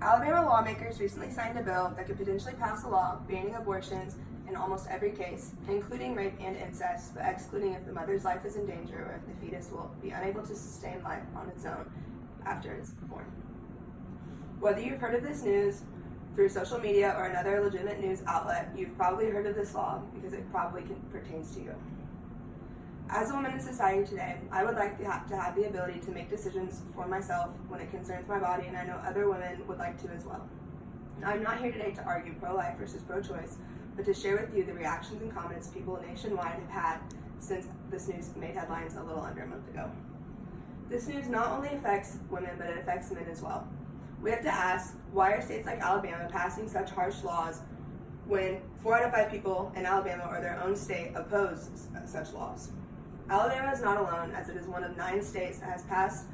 Alabama lawmakers recently signed a bill that could potentially pass a law banning abortions in almost every case, including rape and incest, but excluding if the mother's life is in danger or if the fetus will be unable to sustain life on its own after it's born. Whether you've heard of this news through social media or another legitimate news outlet, you've probably heard of this law because it probably pertains to you. As a woman in society today, I would like to have the ability to make decisions for myself when it concerns my body, and I know other women would like to as well. I'm not here today to argue pro-life versus pro-choice, but to share with you the reactions and comments people nationwide have had since this news made headlines a little under a month ago. This news not only affects women, but it affects men as well. We have to ask, why are states like Alabama passing such harsh laws when 4 out of 5 people in Alabama or their own state oppose such laws? Alabama is not alone, as it is one of 9 states that has passed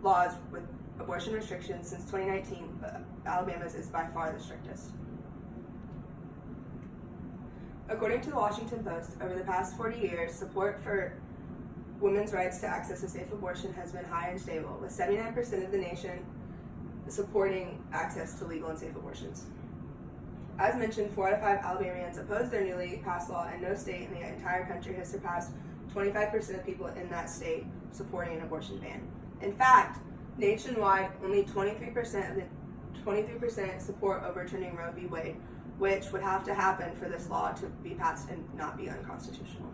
laws with abortion restrictions since 2019, but Alabama's is by far the strictest. According to the Washington Post, over the past 40 years, support for women's rights to access a safe abortion has been high and stable, with 79% of the nation supporting access to legal and safe abortions. As mentioned, 4 out of 5 Alabamians oppose their newly passed law, and no state in the entire country has surpassed 25% of people in that state supporting an abortion ban. In fact, nationwide, only 23% support overturning Roe v. Wade, which would have to happen for this law to be passed and not be unconstitutional.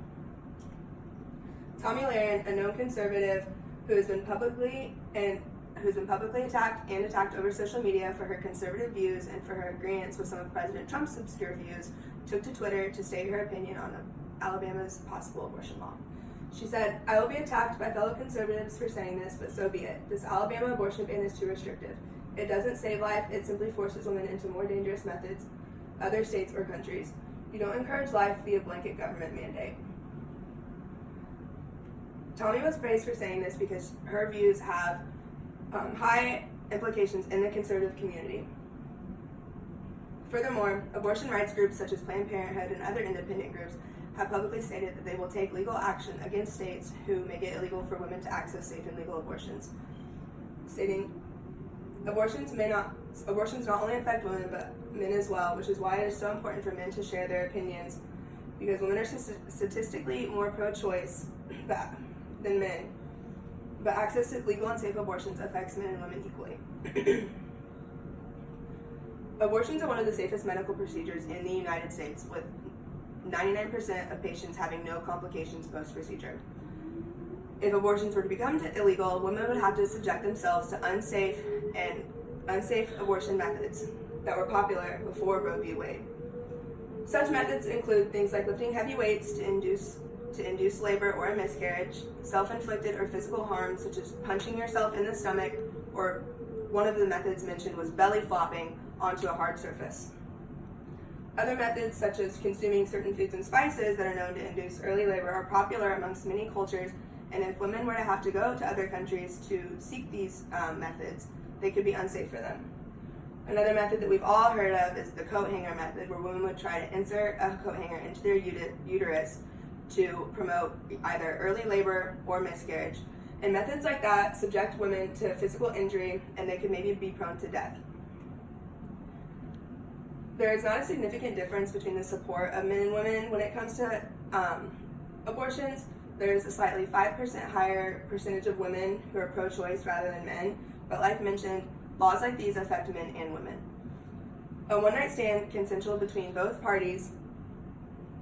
Tomi Lahren, a known conservative who has been publicly attacked over social media for her conservative views and for her agreements with some of President Trump's obscure views, took to Twitter to state her opinion on Alabama's possible abortion law. She said, "I will be attacked by fellow conservatives for saying this, but so be it. This Alabama abortion ban is too restrictive. It doesn't save life, it simply forces women into more dangerous methods, other states or countries. You don't encourage life via blanket government mandate." Tomi was praised for saying this because her views have high implications in the conservative community. Furthermore, abortion rights groups such as Planned Parenthood and other independent groups have publicly stated that they will take legal action against states who make it illegal for women to access safe and legal abortions, stating, abortions not only affect women but men as well, which is why it is so important for men to share their opinions, because women are statistically more pro-choice than men, but access to legal and safe abortions affects men and women equally. Abortions are one of the safest medical procedures in the United States, with 99% of patients having no complications post-procedure. If abortions were to become illegal, women would have to subject themselves to unsafe abortion methods that were popular before Roe v. Wade. Such methods include things like lifting heavy weights to induce labor or a miscarriage, self-inflicted or physical harm such as punching yourself in the stomach, or one of the methods mentioned was belly flopping onto a hard surface. Other methods such as consuming certain foods and spices that are known to induce early labor are popular amongst many cultures, and if women were to have to go to other countries to seek these methods, they could be unsafe for them. Another method that we've all heard of is the coat hanger method, where women would try to insert a coat hanger into their uterus to promote either early labor or miscarriage. And methods like that subject women to physical injury, and they could maybe be prone to death. There is not a significant difference between the support of men and women when it comes to abortions. There is a slightly 5% higher percentage of women who are pro-choice rather than men, but like mentioned, laws like these affect men and women. A one-night stand consensual between both parties,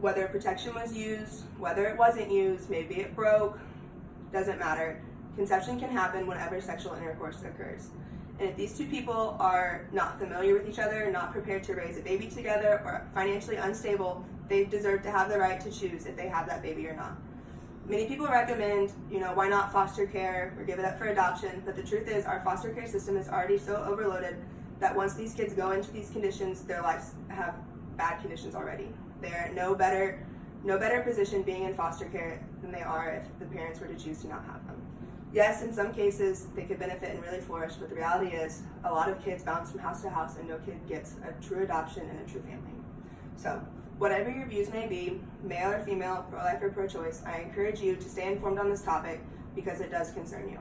whether protection was used, whether it wasn't used, maybe it broke, doesn't matter. Conception can happen whenever sexual intercourse occurs. And if these two people are not familiar with each other, not prepared to raise a baby together, or financially unstable, they deserve to have the right to choose if they have that baby or not. Many people recommend, why not foster care or give it up for adoption, but the truth is our foster care system is already so overloaded that once these kids go into these conditions, their lives have bad conditions already. They're no better position being in foster care than they are if the parents were to choose to not have them. Yes, in some cases, they could benefit and really flourish, but the reality is a lot of kids bounce from house to house and no kid gets a true adoption and a true family. So, whatever your views may be, male or female, pro-life or pro-choice, I encourage you to stay informed on this topic because it does concern you.